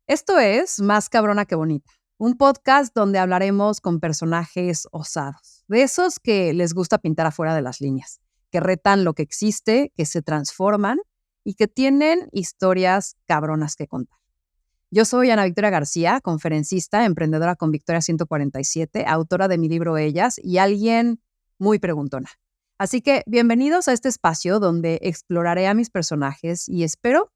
Esto es Más cabrona que bonita, un podcast donde hablaremos con personajes osados, de esos que les gusta pintar afuera de las líneas, que retan lo que existe, que se transforman y que tienen historias cabronas que contar. Yo soy Ana Victoria García, conferencista, emprendedora con Victoria 147, autora de mi libro Ellas y alguien muy preguntona. Así que bienvenidos a este espacio donde exploraré a mis personajes y espero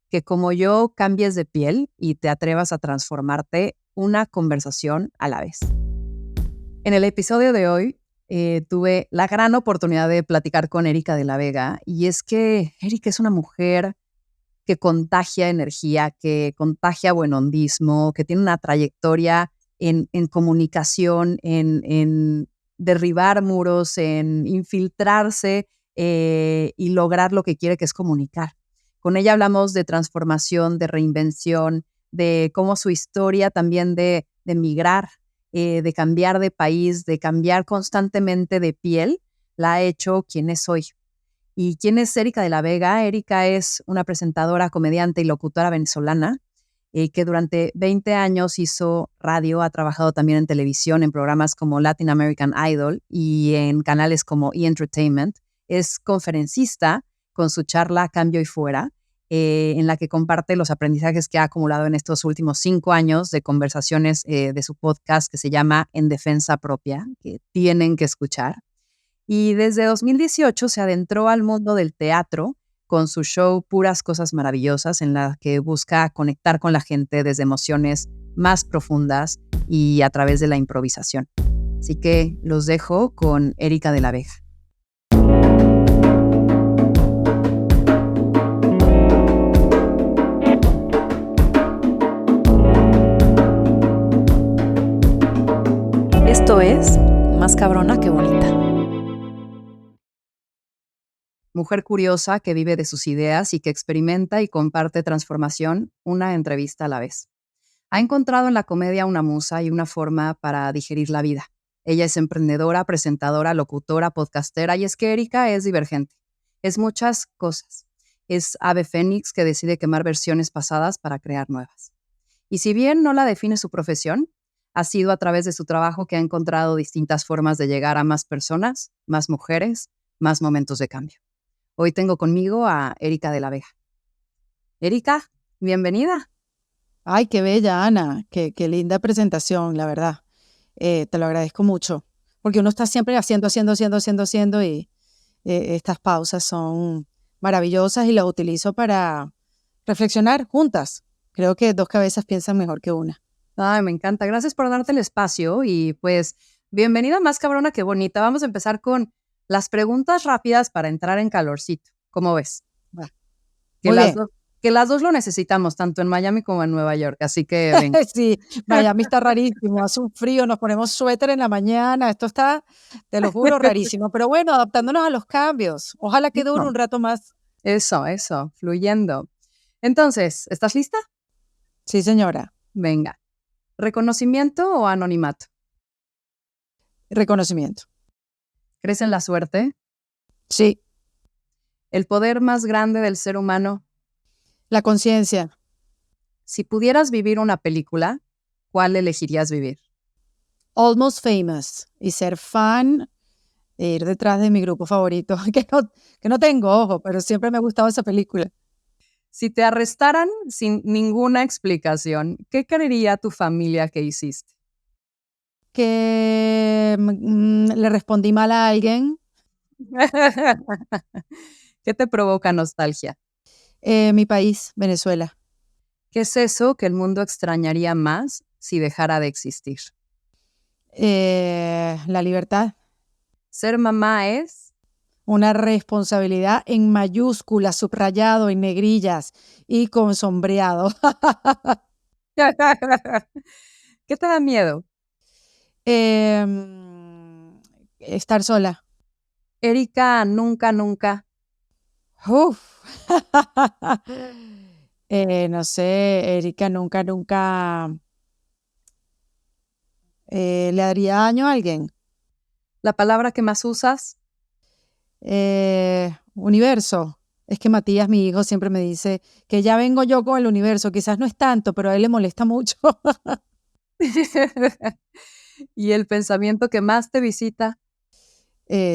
que como yo cambies de piel y te atrevas a transformarte una conversación a la vez. En el episodio de hoy tuve la gran oportunidad de platicar con Erika de la Vega y es que Erika es una mujer que contagia energía, que contagia buenondismo, que tiene una trayectoria en comunicación, en derribar muros, en infiltrarse y lograr lo que quiere, que es comunicar. Con ella hablamos de transformación, de reinvención, de cómo su historia también de migrar, de cambiar de país, de cambiar constantemente de piel, la ha hecho quien es hoy. ¿Y quién es Erika de la Vega? Erika es una presentadora, comediante y locutora venezolana que durante 20 años hizo radio, ha trabajado también en televisión, en programas como Latin American Idol y en canales como E! Entertainment. Es conferencista con su charla Cambio y Fuera, en la que comparte los aprendizajes que ha acumulado en estos últimos 5 años de conversaciones de su podcast que se llama En Defensa Propia, que tienen que escuchar. Y desde 2018 se adentró al mundo del teatro con su show Puras Cosas Maravillosas, en la que busca conectar con la gente desde emociones más profundas y a través de la improvisación. Así que los dejo con Erika de la Vega. Esto es Más cabrona que bonita. Mujer curiosa que vive de sus ideas y que experimenta y comparte transformación una entrevista a la vez. Ha encontrado en la comedia una musa y una forma para digerir la vida. Ella es emprendedora, presentadora, locutora, podcastera y es que Erika es divergente. Es muchas cosas. Es ave fénix que decide quemar versiones pasadas para crear nuevas. Y si bien no la define su profesión, ha sido a través de su trabajo que ha encontrado distintas formas de llegar a más personas, más mujeres, más momentos de cambio. Hoy tengo conmigo a Erika de la Vega. Erika, bienvenida. Ay, qué bella, Ana. Qué linda presentación, la verdad. Te lo agradezco mucho. Porque uno está siempre haciendo y estas pausas son maravillosas y las utilizo para reflexionar juntas. Creo que dos cabezas piensan mejor que una. Ay, me encanta. Gracias por darte el espacio y pues bienvenida Más cabrona que bonita. Vamos a empezar con las preguntas rápidas para entrar en calorcito. ¿Cómo ves? Va. Que Muy las, bien. do- que las dos lo necesitamos, tanto en Miami como en Nueva York. Así que ven. Sí, Miami está rarísimo, hace un frío, nos ponemos suéter en la mañana, esto está, te lo juro, rarísimo. Pero bueno, adaptándonos a los cambios. Ojalá que dure un rato más. Eso, fluyendo. Entonces, ¿estás lista? Sí, señora. Venga. ¿Reconocimiento o anonimato? Reconocimiento. ¿Crees en la suerte? Sí. ¿El poder más grande del ser humano? La conciencia. Si pudieras vivir una película, ¿cuál elegirías vivir? Almost Famous. Y ser fan e ir detrás de mi grupo favorito, que no tengo ojo, pero siempre me ha gustado esa película. Si te arrestaran sin ninguna explicación, ¿qué creería tu familia que hiciste? Que le respondí mal a alguien. ¿Qué te provoca nostalgia? Mi país, Venezuela. ¿Qué es eso que el mundo extrañaría más si dejara de existir? La libertad. Ser mamá es... Una responsabilidad en mayúsculas, subrayado, en negrillas y con sombreado. ¿Qué te da miedo? Estar sola. Erika, nunca. Uf. No sé, Erika nunca le daría daño a alguien. La palabra que más usas, Universo. Es que Matías, mi hijo, siempre me dice que ya vengo yo con el universo. Quizás no es tanto, pero a él le molesta mucho. ¿Y el pensamiento que más te visita?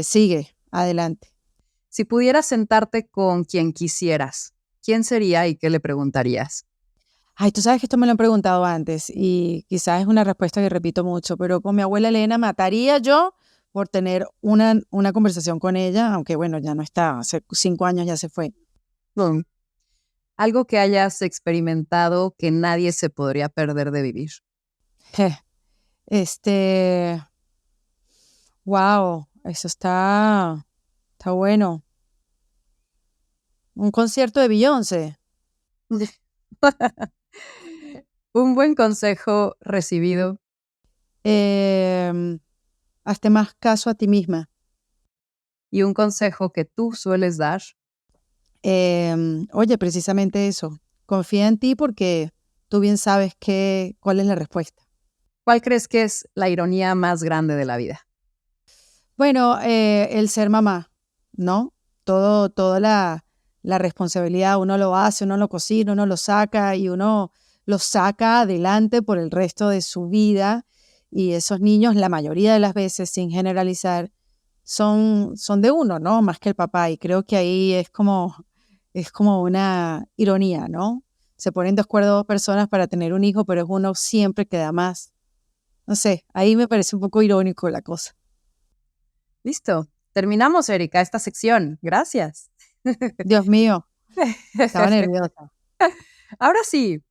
Sigue, adelante. Si pudieras sentarte con quien quisieras, ¿quién sería y qué le preguntarías? Ay, tú sabes que esto me lo han preguntado antes y quizás es una respuesta que repito mucho, pero con mi abuela Elena mataría yo por tener una conversación con ella, aunque bueno, ya no está, hace 5 años ya se fue. Mm. Algo que hayas experimentado que nadie se podría perder de vivir. Je, Este, wow, eso está bueno. Un concierto de Beyoncé. Un buen consejo recibido Em, Hazte más caso a ti misma. y un consejo que tú sueles dar. Oye, precisamente eso. Confía en ti porque tú bien sabes cuál es la respuesta. ¿Cuál crees que es la ironía más grande de la vida? Bueno, el ser mamá, ¿no? Toda la responsabilidad, uno lo hace, uno lo cocina, uno lo saca y uno lo saca adelante por el resto de su vida. Y esos niños, la mayoría de las veces, sin generalizar, son de uno, ¿no? Más que el papá. Y creo que ahí es como una ironía, ¿no? Se ponen de acuerdo dos personas para tener un hijo, pero es uno siempre que da más. No sé, ahí me parece un poco irónico la cosa. Listo. Terminamos, Erika, esta sección. Gracias. Dios mío, estaba nerviosa. Ahora sí,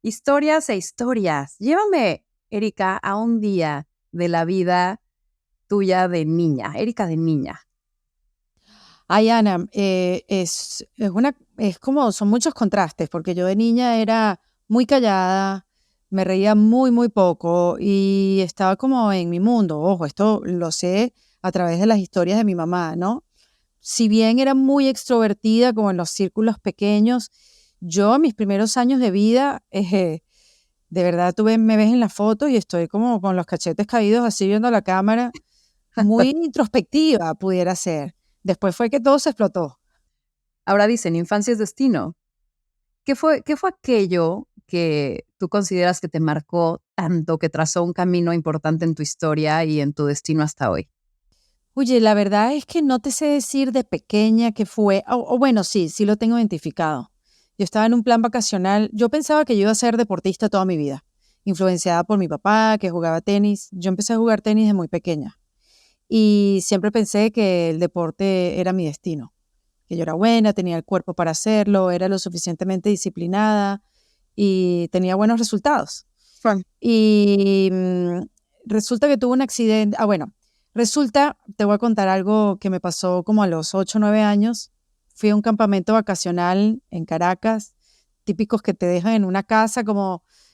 historias e historias. Llévame, Erika, a un día de la vida tuya de niña. Erika de niña. Ay, Ana, son muchos contrastes, porque yo de niña era muy callada, me reía muy, muy poco y estaba como en mi mundo. Ojo, esto lo sé a través de las historias de mi mamá, ¿no? Si bien era muy extrovertida, como en los círculos pequeños, yo en mis primeros años de vida, de verdad me ves en la foto y estoy como con los cachetes caídos, así viendo la cámara, muy introspectiva pudiera ser. Después fue que todo se explotó. Ahora dicen, infancia es destino. ¿Qué fue aquello que tú consideras que te marcó tanto, que trazó un camino importante en tu historia y en tu destino hasta hoy? Oye, la verdad es que no te sé decir de pequeña qué fue, o bueno, sí lo tengo identificado. Yo estaba en un plan vacacional, yo pensaba que yo iba a ser deportista toda mi vida, influenciada por mi papá que jugaba tenis. Yo empecé a jugar tenis de muy pequeña y siempre pensé que el deporte era mi destino, que yo era buena, tenía el cuerpo para hacerlo, era lo suficientemente disciplinada y tenía buenos resultados. Fun. Y resulta que tuve un accidente. Bueno, te voy a contar algo que me pasó como a los 8 o 9 años. Fui a un campamento vacacional en Caracas, típicos que te dejan en una casa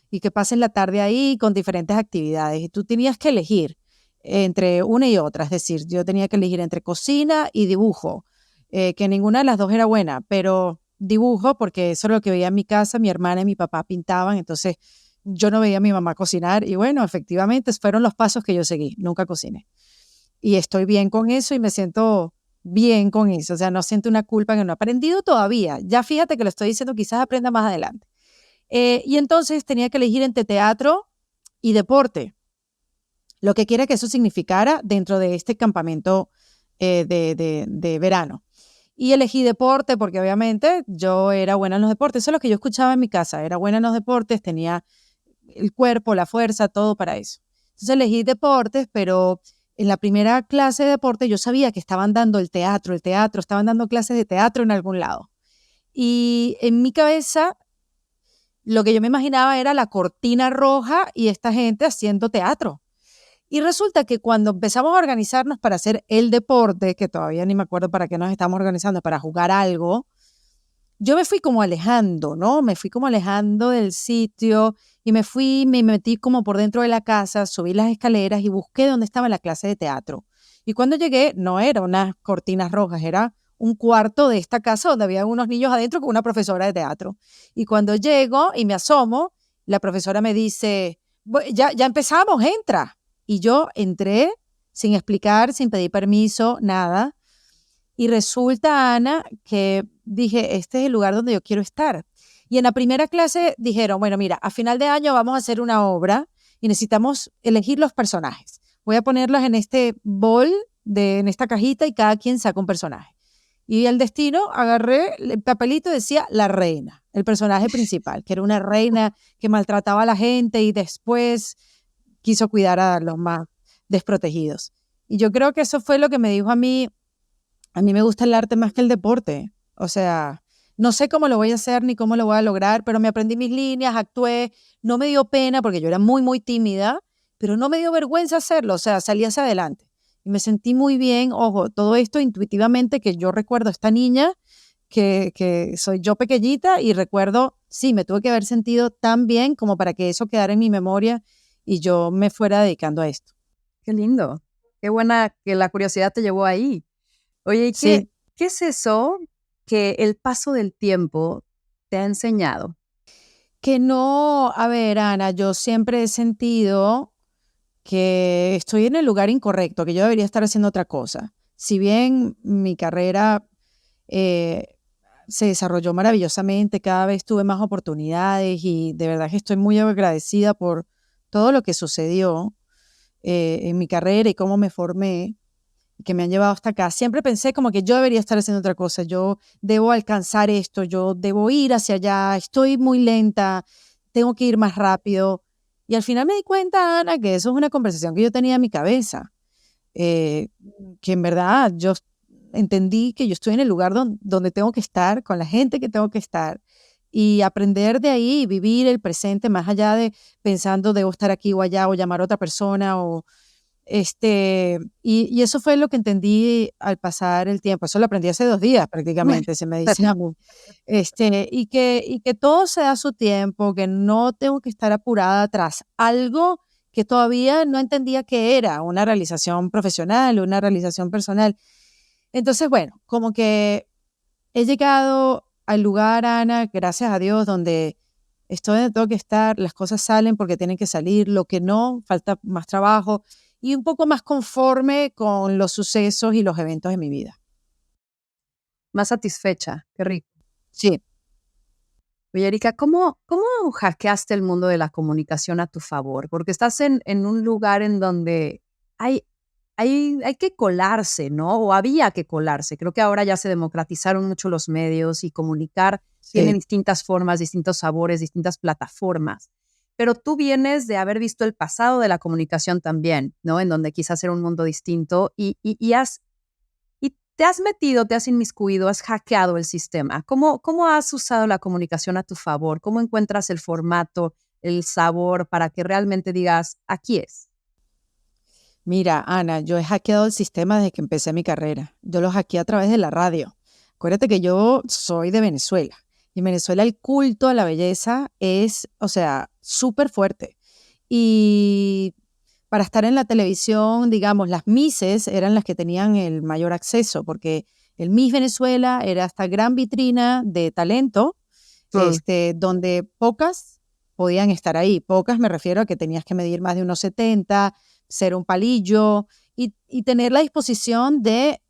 y que pasen la tarde ahí con diferentes actividades. Y tú tenías que elegir entre una y otra. Es decir, yo tenía que elegir entre cocina y dibujo, que ninguna de las dos era buena, pero dibujo, porque eso es lo que veía en mi casa, mi hermana y mi papá pintaban, entonces yo no veía a mi mamá cocinar y bueno, efectivamente fueron los pasos que yo seguí, nunca cociné. Y estoy bien con eso y me siento bien con eso, o sea, no siento una culpa que no he aprendido todavía. Ya fíjate que lo estoy diciendo, quizás aprenda más adelante. Y entonces tenía que elegir entre teatro y deporte, lo que quiera que eso significara dentro de este campamento de verano. Y elegí deporte porque obviamente yo era buena en los deportes, eso es lo que yo escuchaba en mi casa, era buena en los deportes, tenía el cuerpo, la fuerza, todo para eso. Entonces elegí deportes, pero en la primera clase de deporte yo sabía que estaban dando el teatro, estaban dando clases de teatro en algún lado. Y en mi cabeza lo que yo me imaginaba era la cortina roja y esta gente haciendo teatro. Y resulta que cuando empezamos a organizarnos para hacer el deporte, que todavía ni me acuerdo para qué nos estamos organizando, para jugar algo, yo me fui como alejando, ¿no? Me fui como alejando del sitio y me metí como por dentro de la casa, subí las escaleras y busqué dónde estaba la clase de teatro. Y cuando llegué, no era unas cortinas rojas, era un cuarto de esta casa donde había unos niños adentro con una profesora de teatro. Y cuando llego y me asomo, la profesora me dice, ya empezamos, entra. Y yo entré sin explicar, sin pedir permiso, nada. Y resulta, Ana, que dije, este es el lugar donde yo quiero estar. Y en la primera clase dijeron, bueno, mira, a final de año vamos a hacer una obra y necesitamos elegir los personajes. Voy a ponerlos en este bol, en esta cajita, y cada quien saca un personaje. Y el destino, agarré el papelito y decía la reina, el personaje principal, que era una reina que maltrataba a la gente y después quiso cuidar a los más desprotegidos. Y yo creo que eso fue lo que me dijo a mí me gusta el arte más que el deporte. O sea, no sé cómo lo voy a hacer ni cómo lo voy a lograr, pero me aprendí mis líneas, actué, no me dio pena porque yo era muy, muy tímida, pero no me dio vergüenza hacerlo, o sea, salí hacia adelante. Y me sentí muy bien, ojo, todo esto intuitivamente que yo recuerdo a esta niña, que soy yo pequeñita y recuerdo, sí, me tuve que haber sentido tan bien como para que eso quedara en mi memoria y yo me fuera dedicando a esto. Qué lindo. Qué buena que la curiosidad te llevó ahí. Oye, ¿y Sí, qué es eso que el paso del tiempo te ha enseñado? que no, a ver, Ana, yo siempre he sentido que estoy en el lugar incorrecto, que yo debería estar haciendo otra cosa. Si bien mi carrera eh, se desarrolló maravillosamente, cada vez tuve más oportunidades y de verdad que estoy muy agradecida por todo lo que sucedió en mi carrera y cómo me formé, que me han llevado hasta acá. Siempre pensé como que yo debería estar haciendo otra cosa, yo debo alcanzar esto, yo debo ir hacia allá, estoy muy lenta, tengo que ir más rápido. Y al final me di cuenta, Ana, que eso es una conversación que yo tenía en mi cabeza, eh, que en verdad yo entendí que yo estoy en el lugar donde tengo que estar, con la gente que tengo que estar, y aprender de ahí, vivir el presente más allá de pensando debo estar aquí o allá o llamar a otra persona o y eso fue lo que entendí al pasar el tiempo. Eso lo aprendí hace 2 días prácticamente, se me dice a mí. Y que todo se da a su tiempo, que no tengo que estar apurada tras algo que todavía no entendía que era una realización profesional, una realización personal. Entonces, bueno, como que he llegado al lugar, Ana, gracias a Dios, donde estoy donde tengo que estar, las cosas salen porque tienen que salir, lo que no, falta más trabajo y un poco más conforme con los sucesos y los eventos de mi vida. Más satisfecha. Qué rico. Sí, Oye, Erika, ¿cómo hackeaste el mundo de la comunicación a tu favor? Porque estás en un lugar en donde hay, hay que colarse, ¿no? O había que colarse. Creo que ahora ya se democratizaron mucho los medios y comunicar tiene sí. distintas formas, distintos sabores, distintas plataformas. Pero tú vienes de haber visto el pasado de la comunicación también, ¿no? En donde quizás era un mundo distinto y te has metido, te has inmiscuido, has hackeado el sistema. ¿Cómo has usado la comunicación a tu favor? ¿Cómo encuentras el formato, el sabor para que realmente digas, aquí es? Mira, Ana, yo he hackeado el sistema desde que empecé mi carrera. Yo lo hackeé a través de la radio. Acuérdate que yo soy de Venezuela. Y en Venezuela el culto a la belleza es, o sea, súper fuerte. Y para estar en la televisión, digamos, las Misses eran las que tenían el mayor acceso, porque el Miss Venezuela era esta gran vitrina de talento, Mm. donde pocas podían estar ahí. Pocas me refiero a que tenías que medir más de unos 70, ser un palillo y tener la disposición de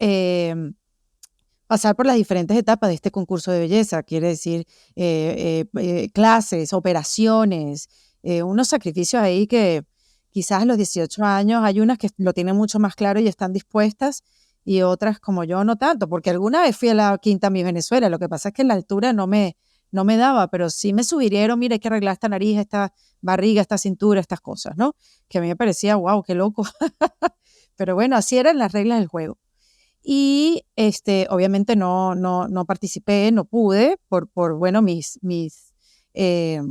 pasar por las diferentes etapas de este concurso de belleza. Quiere decir, clases, operaciones, unos sacrificios ahí que quizás a los 18 años hay unas que lo tienen mucho más claro y están dispuestas y otras como yo no tanto, porque alguna vez fui a la Quinta Miss Venezuela, lo que pasa es que la altura no me daba, pero sí me sugirieron, mira, hay que arreglar esta nariz, esta barriga, esta cintura, estas cosas, ¿no? Que a mí me parecía, wow, qué loco. Pero bueno, así eran las reglas del juego. Y obviamente no participé, no pude, bueno, eh,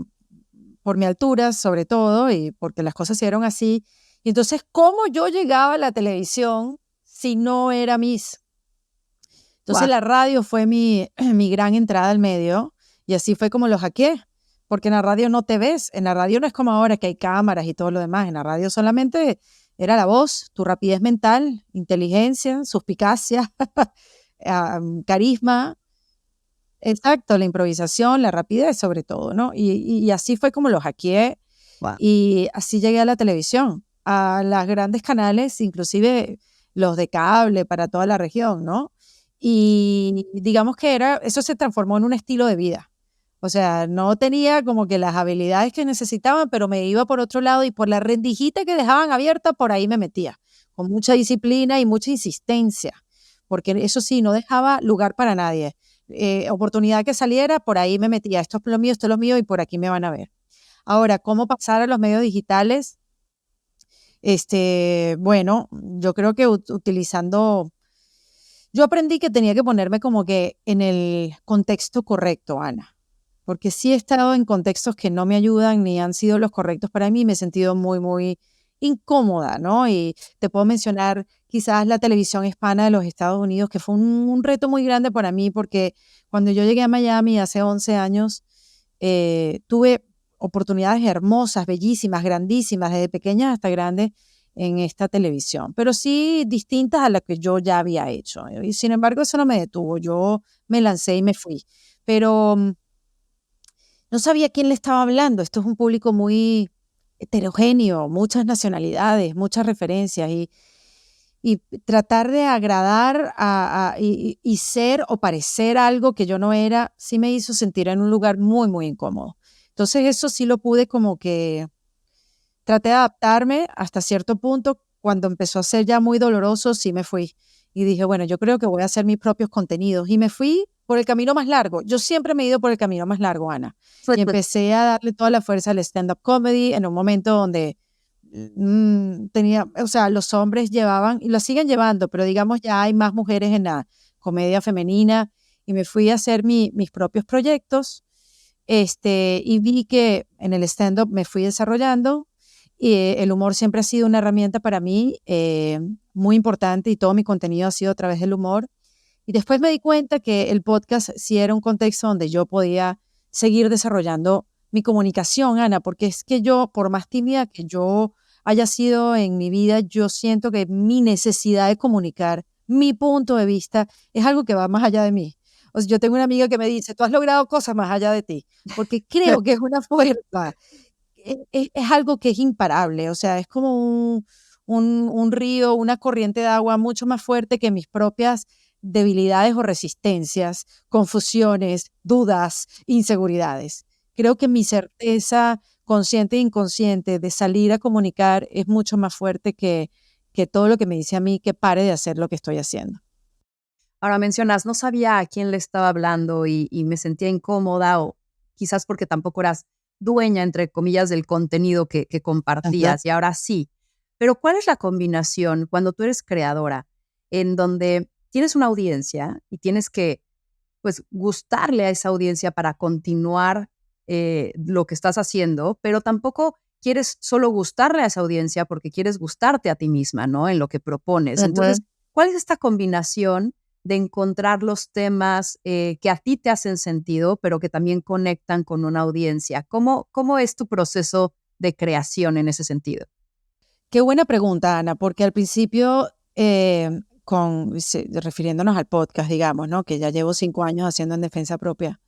por mi altura sobre todo, y porque las cosas se dieron así. Y entonces, ¿cómo yo llegaba a la televisión si no era Miss? Guau. Entonces la radio fue mi gran entrada al medio y así fue como lo hackeé, porque en la radio no te ves, en la radio no es como ahora que hay cámaras y todo lo demás, en la radio solamente era la voz, tu rapidez mental, inteligencia, suspicacia, carisma, exacto, la improvisación, la rapidez sobre todo, ¿no? Y así fue como lo hackeé Guau. y así llegué a la televisión, a los grandes canales, inclusive los de cable para toda la región, ¿no? y digamos que eso se transformó en un estilo de vida. O sea, no tenía como que las habilidades que necesitaban, pero me iba por otro lado y por la rendijita que dejaban abierta, por ahí me metía, con mucha disciplina y mucha insistencia, porque eso sí, no dejaba lugar para nadie. Oportunidad que saliera, por ahí me metía, esto es lo mío y por aquí me van a ver. Ahora, ¿cómo pasar a los medios digitales? Bueno, yo creo que yo aprendí que tenía que ponerme como que en el contexto correcto, Ana, porque sí he estado en contextos que no me ayudan ni han sido los correctos para mí, me he sentido muy, muy incómoda, ¿no? Y te puedo mencionar quizás la televisión hispana de los Estados Unidos, que fue un reto muy grande para mí, porque cuando yo llegué a Miami hace 11 años, tuve oportunidades hermosas, bellísimas, grandísimas, desde pequeñas hasta grandes en esta televisión, pero sí distintas a las que yo ya había hecho. Y sin embargo, eso no me detuvo, yo me lancé y me fui. Pero no sabía quién le estaba hablando. Esto es un público muy heterogéneo, muchas nacionalidades, muchas referencias y tratar de agradar y ser o parecer algo que yo no era, sí me hizo sentir en un lugar muy, muy incómodo. Entonces eso sí lo pude como que traté de adaptarme hasta cierto punto. Cuando empezó a ser ya muy doloroso, sí me fui. Y dije, bueno, yo creo que voy a hacer mis propios contenidos. Y me fui por el camino más largo. Yo siempre me he ido por el camino más largo, Ana. Y empecé a darle toda la fuerza al stand-up comedy en un momento donde tenía, o sea, los hombres llevaban, y lo siguen llevando, pero digamos ya hay más mujeres en la comedia femenina. Y me fui a hacer mis propios proyectos. Y vi que en el stand-up me fui desarrollando y el humor siempre ha sido una herramienta para mí muy importante y todo mi contenido ha sido a través del humor. Y después me di cuenta que el podcast sí era un contexto donde yo podía seguir desarrollando mi comunicación, Ana, porque es que yo, por más tímida que yo haya sido en mi vida, yo siento que mi necesidad de comunicar mi punto de vista es algo que va más allá de mí. O sea, yo tengo una amiga que me dice, tú has logrado cosas más allá de ti, porque creo que es una fuerza, es algo que es imparable, o sea, es como un río, una corriente de agua mucho más fuerte que mis propias debilidades o resistencias, confusiones, dudas, inseguridades. Creo que mi certeza consciente e inconsciente de salir a comunicar es mucho más fuerte que todo lo que me dice a mí que pare de hacer lo que estoy haciendo. Ahora mencionas, no sabía a quién le estaba hablando y me sentía incómoda o quizás porque tampoco eras dueña, entre comillas, del contenido que Ajá. compartías y ahora sí. Pero ¿cuál es la combinación cuando tú eres creadora en donde tienes una audiencia y tienes que, pues, gustarle a esa audiencia para continuar lo que estás haciendo, pero tampoco quieres solo gustarle a esa audiencia porque quieres gustarte a ti misma, ¿no? En lo que propones. Ajá. Entonces, ¿cuál es esta combinación de encontrar los temas que a ti te hacen sentido, pero que también conectan con una audiencia? ¿Cómo es tu proceso de creación en ese sentido? Qué buena pregunta, Ana, porque al principio, refiriéndonos al podcast, digamos, ¿no? Que ya llevo 5 años haciendo en defensa propia.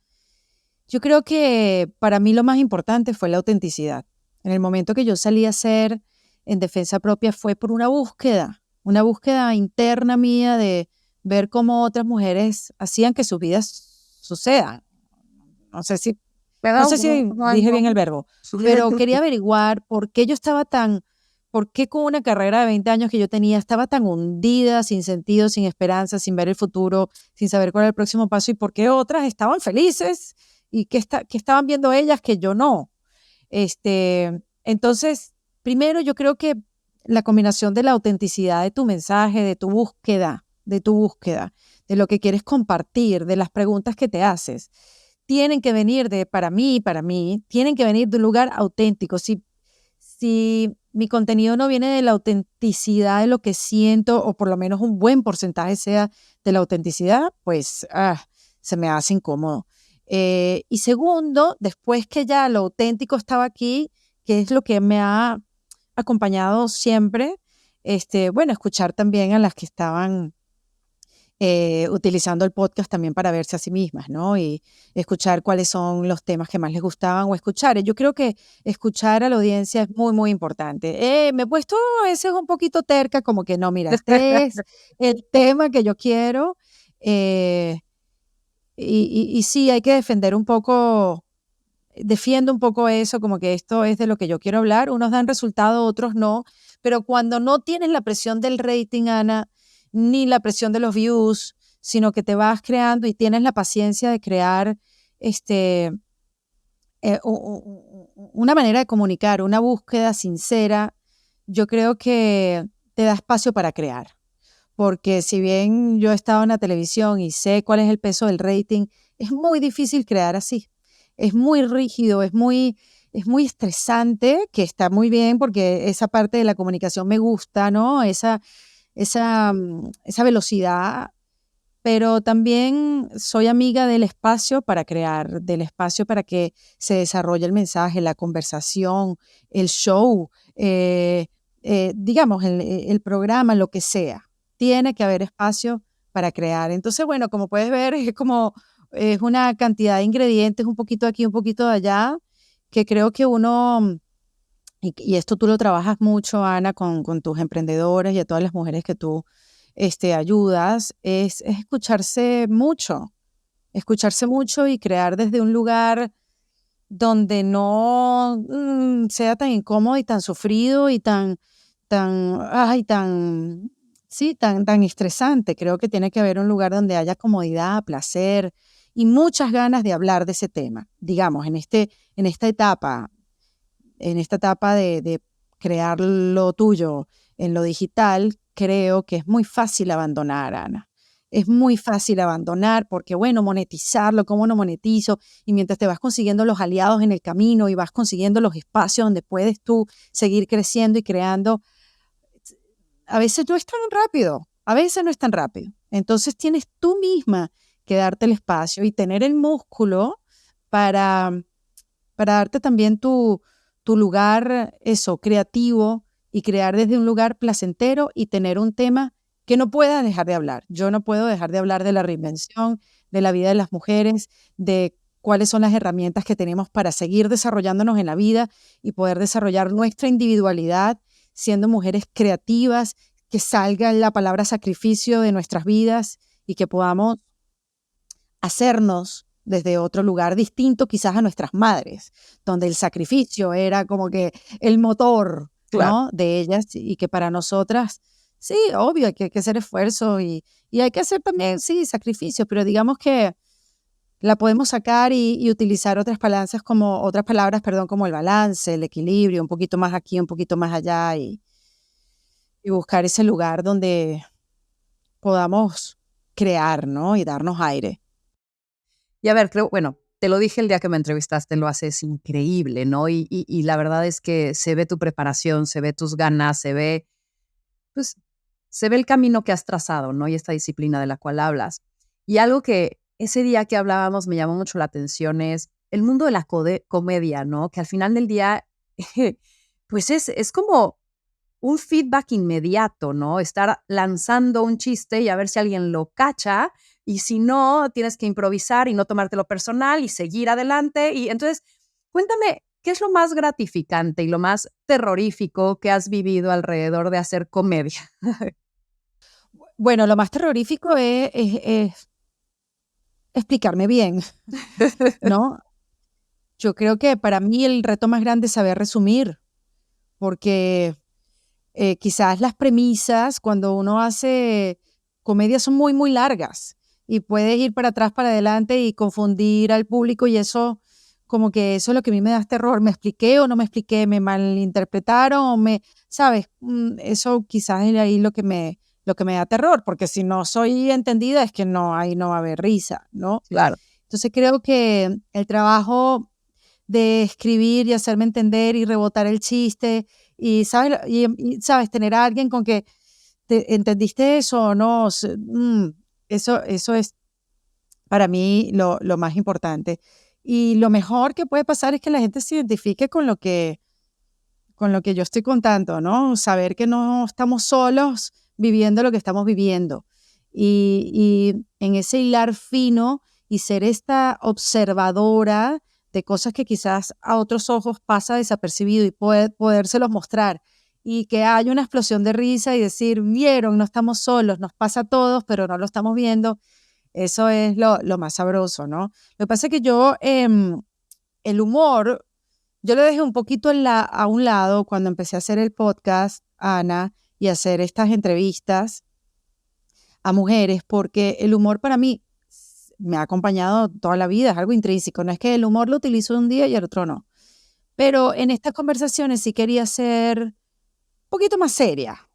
Yo creo que para mí lo más importante fue la autenticidad. En el momento que yo salí a hacer en defensa propia fue por una búsqueda interna mía de ver cómo otras mujeres hacían que sus vidas sucedan. No sé si, no sé si dije bien el verbo, pero quería averiguar por qué yo estaba por qué con una carrera de 20 años que yo tenía estaba tan hundida, sin sentido, sin esperanza, sin ver el futuro, sin saber cuál era el próximo paso y por qué otras estaban felices y qué estaban viendo ellas que yo no. Entonces, primero yo creo que la combinación de la autenticidad de tu mensaje, de lo que quieres compartir, de las preguntas que te haces, tienen que venir para mí, tienen que venir de un lugar auténtico. Si mi contenido no viene de la autenticidad de lo que siento, o por lo menos un buen porcentaje sea de la autenticidad, pues se me hace incómodo. Y segundo, después que ya lo auténtico estaba aquí, que es lo que me ha acompañado siempre, bueno, escuchar también a las que estaban utilizando el podcast también para verse a sí mismas, ¿no? Y escuchar cuáles son los temas que más les gustaban o escuchar. Yo creo que escuchar a la audiencia es muy, muy importante. Me he puesto a veces un poquito terca, como que no, mira, este es el tema que yo quiero. Eh, y sí, hay que defiendo un poco eso, como que esto es de lo que yo quiero hablar. Unos dan resultado, otros no. Pero cuando no tienes la presión del rating, Ana, ni la presión de los views, sino que te vas creando y tienes la paciencia de crear una manera de comunicar, una búsqueda sincera, yo creo que te da espacio para crear. Porque si bien yo he estado en la televisión y sé cuál es el peso del rating, es muy difícil crear así. Es muy rígido, es muy estresante, que está muy bien porque esa parte de la comunicación me gusta, ¿no? Esa velocidad, pero también soy amiga del espacio para crear, del espacio para que se desarrolle el mensaje, la conversación, el show, digamos, el programa, lo que sea. Tiene que haber espacio para crear. Entonces, bueno, como puedes ver, es una cantidad de ingredientes, un poquito aquí, un poquito de allá, que creo que uno, y esto tú lo trabajas mucho, Ana, con tus emprendedores y a todas las mujeres que tú ayudas, es escucharse mucho y crear desde un lugar donde no sea tan incómodo y tan sufrido y sí, tan estresante. Creo que tiene que haber un lugar donde haya comodidad, placer y muchas ganas de hablar de ese tema. Digamos, en esta etapa, de crear lo tuyo en lo digital, creo que es muy fácil abandonar, Ana. Es muy fácil abandonar porque, bueno, monetizarlo, ¿cómo no monetizo? Y mientras te vas consiguiendo los aliados en el camino y vas consiguiendo los espacios donde puedes tú seguir creciendo y creando, a veces no es tan rápido, a veces no es tan rápido. Entonces tienes tú misma que darte el espacio y tener el músculo para, darte también tu lugar, eso, creativo y crear desde un lugar placentero y tener un tema que no puedas dejar de hablar. Yo no puedo dejar de hablar de la reinvención, de la vida de las mujeres, de cuáles son las herramientas que tenemos para seguir desarrollándonos en la vida y poder desarrollar nuestra individualidad siendo mujeres creativas, que salga la palabra sacrificio de nuestras vidas y que podamos hacernos desde otro lugar distinto quizás a nuestras madres, donde el sacrificio era como que el motor, Claro. ¿no? De ellas y que para nosotras, sí, obvio, hay que hacer esfuerzo y hay que hacer también, sí, sacrificio, pero digamos que la podemos sacar y utilizar otras palabras, perdón, como el balance, el equilibrio, un poquito más aquí, un poquito más allá y buscar ese lugar donde podamos crear, ¿no? Y darnos aire. Y a ver, creo, bueno, te lo dije el día que me entrevistaste, lo haces increíble, ¿no? Y la verdad es que se ve tu preparación, se ve tus ganas, pues, se ve el camino que has trazado, ¿no? Y esta disciplina de la cual hablas. Y algo que ese día que hablábamos me llamó mucho la atención es el mundo de la comedia, ¿no? Que al final del día, pues es como un feedback inmediato, ¿no? Estar lanzando un chiste y a ver si alguien lo cacha, y si no, tienes que improvisar y no tomártelo personal y seguir adelante. Y entonces, cuéntame, ¿qué es lo más gratificante y lo más terrorífico que has vivido alrededor de hacer comedia? Bueno, lo más terrorífico es explicarme bien, ¿no? Yo creo que para mí el reto más grande es saber resumir, porque quizás las premisas cuando uno hace comedia son muy, muy largas y puedes ir para atrás, para adelante y confundir al público y eso, como que eso es lo que a mí me da terror. ¿Me expliqué o no me expliqué? ¿Me malinterpretaron o sabes? Eso quizás es ahí lo que me da terror, porque si no soy entendida es que no, ahí no va a haber risa, ¿no? Claro. Entonces creo que el trabajo de escribir y hacerme entender y rebotar el chiste y, ¿sabes? ¿Sabes? Tener a alguien con que entendiste eso o no, eso es para mí lo más importante. Y lo mejor que puede pasar es que la gente se identifique con lo que yo estoy contando, ¿no? Saber que no estamos solos viviendo lo que estamos viviendo. Y en ese hilar fino y ser esta observadora de cosas que quizás a otros ojos pasa desapercibido y podérselos mostrar. Y que haya una explosión de risa y decir, vieron, no estamos solos, nos pasa a todos, pero no lo estamos viendo. Eso es lo más sabroso, ¿no? Lo que pasa es que yo, el humor, yo lo dejé un poquito a un lado cuando empecé a hacer el podcast, Ana, y hacer estas entrevistas a mujeres, porque el humor para mí me ha acompañado toda la vida, es algo intrínseco, no es que el humor lo utilizo un día y el otro no. Pero en estas conversaciones sí quería ser un poquito más seria,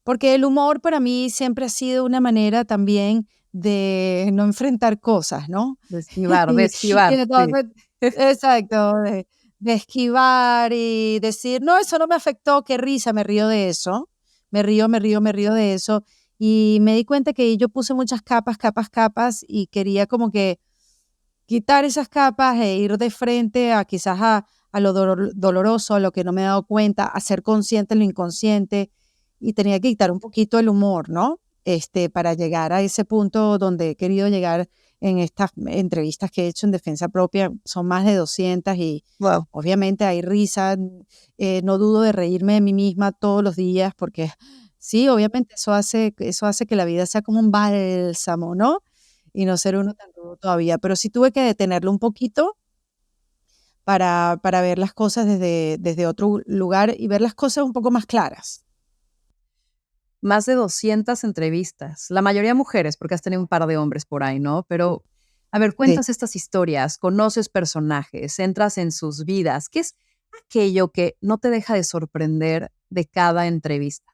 porque el humor para mí siempre ha sido una manera también de no enfrentar cosas, ¿no? De esquivar, de Y, esquivar, sí. entonces, exacto, de esquivar y decir, no, eso no me afectó, qué risa, me río de eso, me río de eso. Y me di cuenta que yo puse muchas capas y quería como que quitar esas capas e ir de frente a quizás a lo doloroso, a lo que no me he dado cuenta, a ser consciente de lo inconsciente y tenía que quitar un poquito el humor, ¿no? Para llegar a ese punto donde he querido llegar en estas entrevistas que he hecho en defensa propia. Son más de 200 y Wow. obviamente hay risa. No dudo de reírme de mí misma todos los días porque sí, obviamente eso hace que la vida sea como un bálsamo, ¿no? Y no ser uno tan rudo todavía. Pero sí tuve que detenerlo un poquito para ver las cosas desde otro lugar y ver las cosas un poco más claras. Más de 200 entrevistas, la mayoría mujeres, porque has tenido un par de hombres por ahí, ¿no? Pero, a ver, Sí. cuentas estas historias, conoces personajes, entras en sus vidas. ¿Qué es aquello que no te deja de sorprender de cada entrevista?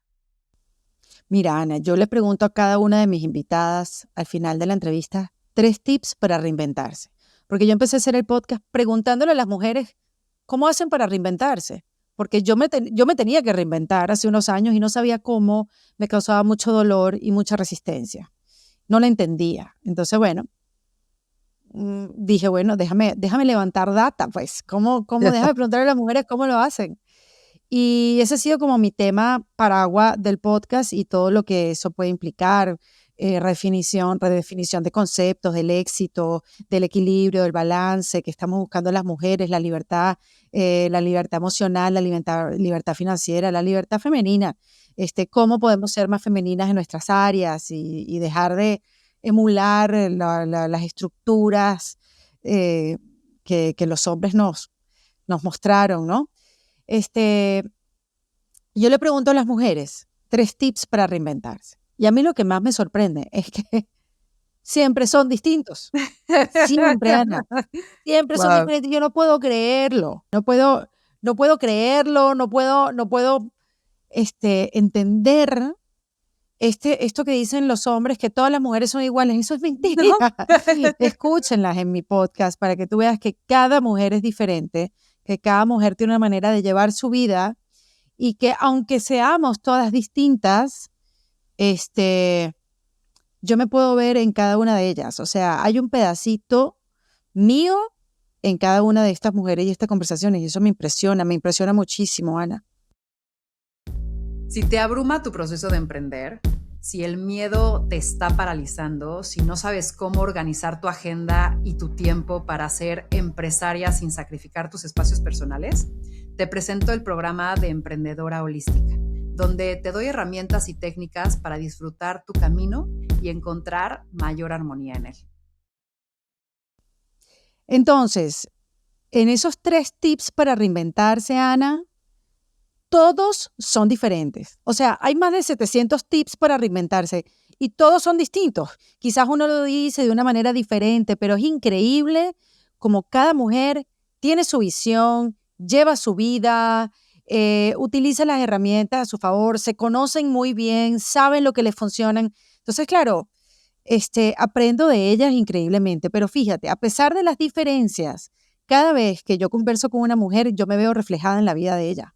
Mira, Ana, yo le pregunto a cada una de mis invitadas al final de la entrevista 3 tips para reinventarse. Porque yo empecé a hacer el podcast preguntándole a las mujeres cómo hacen para reinventarse. Porque yo me tenía que reinventar hace unos años y no sabía cómo, me causaba mucho dolor y mucha resistencia. No la entendía. Entonces, bueno, dije, bueno, déjame levantar data, pues. Déjame preguntarle a las mujeres cómo lo hacen? Y ese ha sido como mi tema paraguas del podcast y todo lo que eso puede implicar, redefinición de conceptos, del éxito, del equilibrio, del balance que estamos buscando las mujeres, la libertad emocional, libertad financiera, la libertad femenina, cómo podemos ser más femeninas en nuestras áreas y dejar de emular las estructuras que los hombres nos mostraron, ¿no? Yo le pregunto a las mujeres 3 tips para reinventarse. Y a mí lo que más me sorprende es que siempre son distintos. Siempre, Ana. Siempre son Wow. diferentes. Yo no puedo creerlo. No puedo creerlo. No puedo entender esto que dicen los hombres, que todas las mujeres son iguales. Eso es mentira. ¿No? Escúchenlas en mi podcast para que tú veas que cada mujer es diferente, que cada mujer tiene una manera de llevar su vida y que aunque seamos todas distintas, yo me puedo ver en cada una de ellas. O sea, hay un pedacito mío en cada una de estas mujeres y estas conversaciones y eso me impresiona muchísimo, Ana. Si te abruma tu proceso de emprender, si el miedo te está paralizando, si no sabes cómo organizar tu agenda y tu tiempo para ser empresaria sin sacrificar tus espacios personales, te presento el programa de Emprendedora Holística, donde te doy herramientas y técnicas para disfrutar tu camino y encontrar mayor armonía en él. Entonces, en esos 3 tips para reinventarse, Ana, todos son diferentes. O sea, hay más de 700 tips para reinventarse y todos son distintos. Quizás uno lo dice de una manera diferente, pero es increíble como cada mujer tiene su visión, lleva su vida, utiliza las herramientas a su favor, se conocen muy bien, saben lo que les funcionan. Entonces, claro, aprendo de ellas increíblemente, pero fíjate, a pesar de las diferencias, cada vez que yo converso con una mujer, yo me veo reflejada en la vida de ella.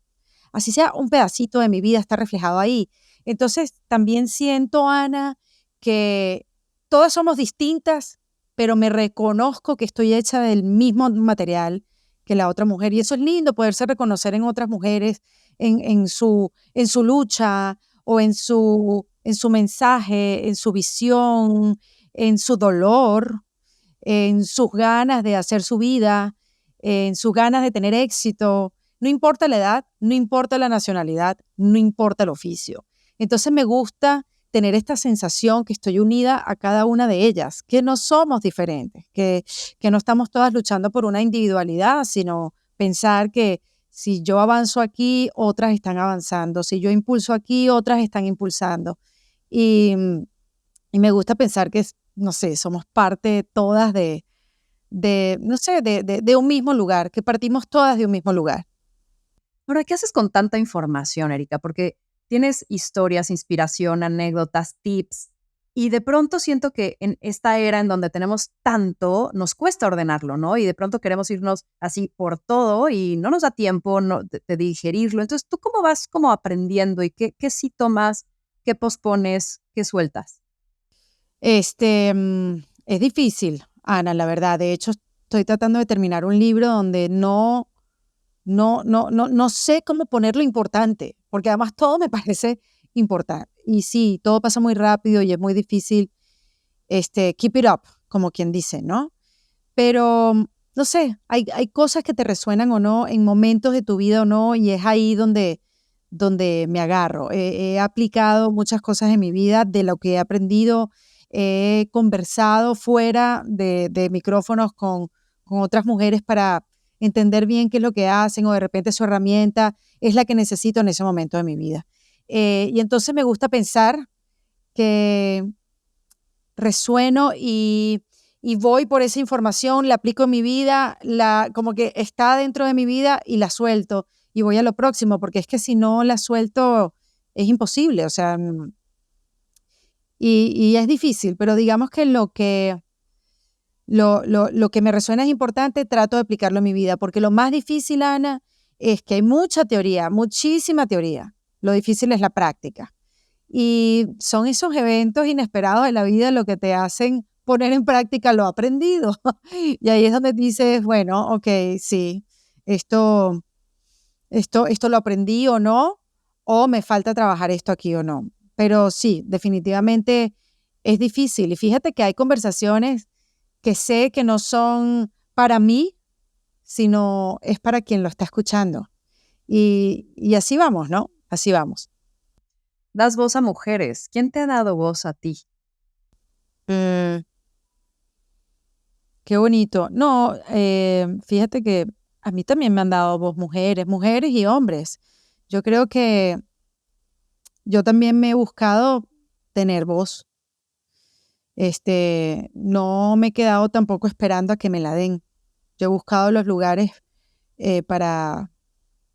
Así sea un pedacito de mi vida está reflejado ahí. Entonces, también siento, Ana, que todas somos distintas, pero me reconozco que estoy hecha del mismo material que la otra mujer. Y eso es lindo, poderse reconocer en otras mujeres, en su lucha o en su mensaje, en su visión, en su dolor, en sus ganas de hacer su vida, en sus ganas de tener éxito. No importa la edad, no importa la nacionalidad, no importa el oficio. Entonces me gusta tener esta sensación que estoy unida a cada una de ellas, que no somos diferentes, que no estamos todas luchando por una individualidad, sino pensar que si yo avanzo aquí, otras están avanzando, si yo impulso aquí, otras están impulsando. Y, y me gusta pensar que, no sé, somos parte todas no sé, de un mismo lugar, que partimos todas de un mismo lugar. Ahora, ¿qué haces con tanta información, Erika? Porque tienes historias, inspiración, anécdotas, tips, y de pronto siento que en esta era en donde tenemos tanto, nos cuesta ordenarlo, ¿no? Y de pronto queremos irnos así por todo y no nos da tiempo de digerirlo. Entonces, ¿tú cómo vas como aprendiendo y qué sí tomas, qué pospones, qué sueltas? Es difícil, Ana, la verdad. De hecho, estoy tratando de terminar un libro donde no sé cómo ponerlo importante, porque además todo me parece importante. Y sí, todo pasa muy rápido y es muy difícil, keep it up, como quien dice, ¿no? Pero, no sé, hay cosas que te resuenan o no, en momentos de tu vida o no, y es ahí donde me agarro. He aplicado muchas cosas en mi vida de lo que he aprendido, he conversado fuera de micrófonos con otras mujeres para entender bien qué es lo que hacen o de repente su herramienta es la que necesito en ese momento de mi vida. Y entonces me gusta pensar que resueno y voy por esa información, la aplico en mi vida, como que está dentro de mi vida y la suelto y voy a lo próximo, porque es que si no la suelto es imposible, o sea, y es difícil, pero digamos que lo que me resuena es importante, trato de aplicarlo en mi vida, porque lo más difícil, Ana, es que hay mucha teoría, muchísima teoría. Lo difícil es la práctica. Y son esos eventos inesperados de la vida lo que te hacen poner en práctica lo aprendido. Y ahí es donde dices, bueno, ok, sí, esto, esto lo aprendí o no, o me falta trabajar esto aquí o no. Pero sí, definitivamente es difícil. Y fíjate que hay conversaciones que sé que no son para mí, sino es para quien lo está escuchando. Y así vamos, ¿no? Así vamos. Das voz a mujeres. ¿Quién te ha dado voz a ti? Mm, Qué bonito. No, fíjate que a mí también me han dado voz mujeres y hombres. Yo creo que yo también me he buscado tener voz. No me he quedado tampoco esperando a que me la den. Yo he buscado los lugares eh, para,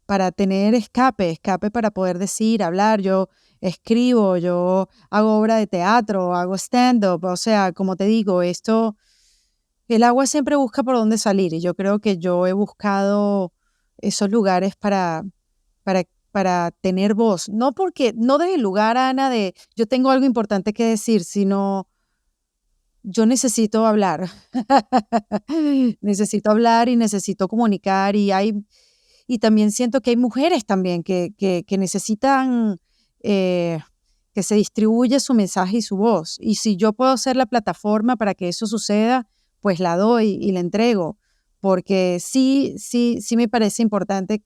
para tener escape para poder decir, hablar. Yo escribo, yo hago obra de teatro, hago stand-up. O sea, como te digo, el agua siempre busca por dónde salir y yo creo que yo he buscado esos lugares para tener voz. No porque, no desde el lugar, Ana, de yo tengo algo importante que decir, sino yo necesito hablar. Necesito hablar y necesito comunicar y también siento que hay mujeres también que necesitan eh, que se distribuya su mensaje y su voz. Y si yo puedo ser la plataforma para que eso suceda, pues la doy y la entrego. Porque sí me parece importante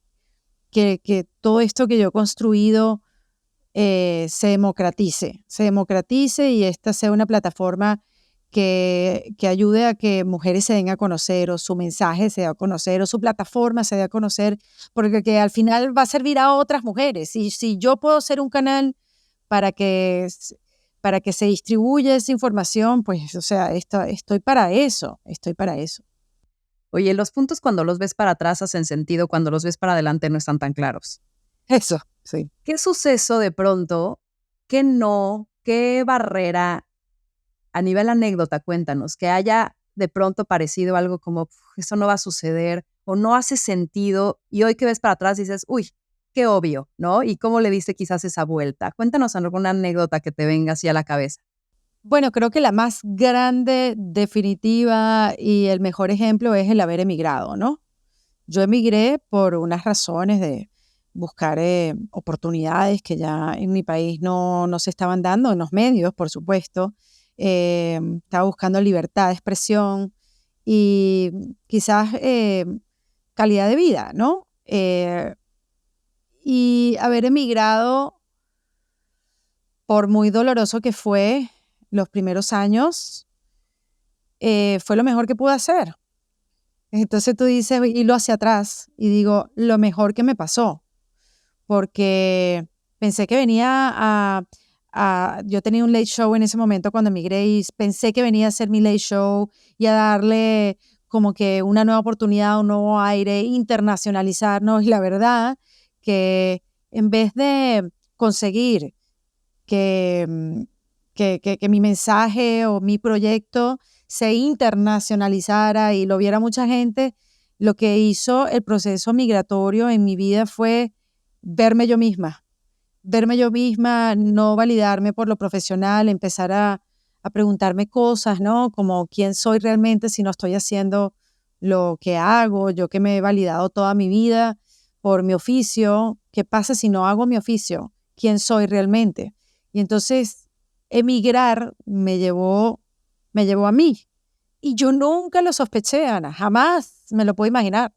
que todo esto que yo he construido se democratice y esta sea una plataforma que ayude a que mujeres se den a conocer o su mensaje se dé a conocer o su plataforma se dé a conocer, porque que al final va a servir a otras mujeres. Y si yo puedo ser un canal para para que se distribuya esa información, pues, o sea, estoy para eso, estoy para eso. Oye, los puntos cuando los ves para atrás hacen sentido, cuando los ves para adelante no están tan claros. Eso, sí. ¿Qué suceso de pronto, qué no, qué barrera a nivel anécdota, cuéntanos, que haya de pronto parecido algo como: "Eso no va a suceder", o no hace sentido, y hoy que ves para atrás dices: "Uy, qué obvio", ¿no? ¿Y cómo le diste quizás esa vuelta? Cuéntanos alguna anécdota que te venga así a la cabeza. Bueno, creo que la más grande, definitiva y el mejor ejemplo es el haber emigrado, ¿no? Yo emigré por unas razones de buscar oportunidades que ya en mi país no se estaban dando, en los medios, por supuesto. Estaba buscando libertad de expresión y quizás calidad de vida, ¿no? Y haber emigrado por muy doloroso que fue los primeros años, fue lo mejor que pude hacer. Entonces tú dices, hilo hacia atrás y digo, lo mejor que me pasó, porque pensé que venía yo tenía un late show en ese momento cuando emigré y pensé que venía a hacer mi late show y a darle como que una nueva oportunidad, un nuevo aire, internacionalizarnos. Y la verdad que en vez de conseguir que, que mi mensaje o mi proyecto se internacionalizara y lo viera mucha gente, lo que hizo el proceso migratorio en mi vida fue verme yo misma, no validarme por lo profesional, empezar a preguntarme cosas, ¿no? Como quién soy realmente si no estoy haciendo lo que hago, yo que me he validado toda mi vida por mi oficio, ¿qué pasa si no hago mi oficio? ¿Quién soy realmente? Y entonces emigrar me llevó a mí. Y yo nunca lo sospeché, Ana, jamás me lo puedo imaginar.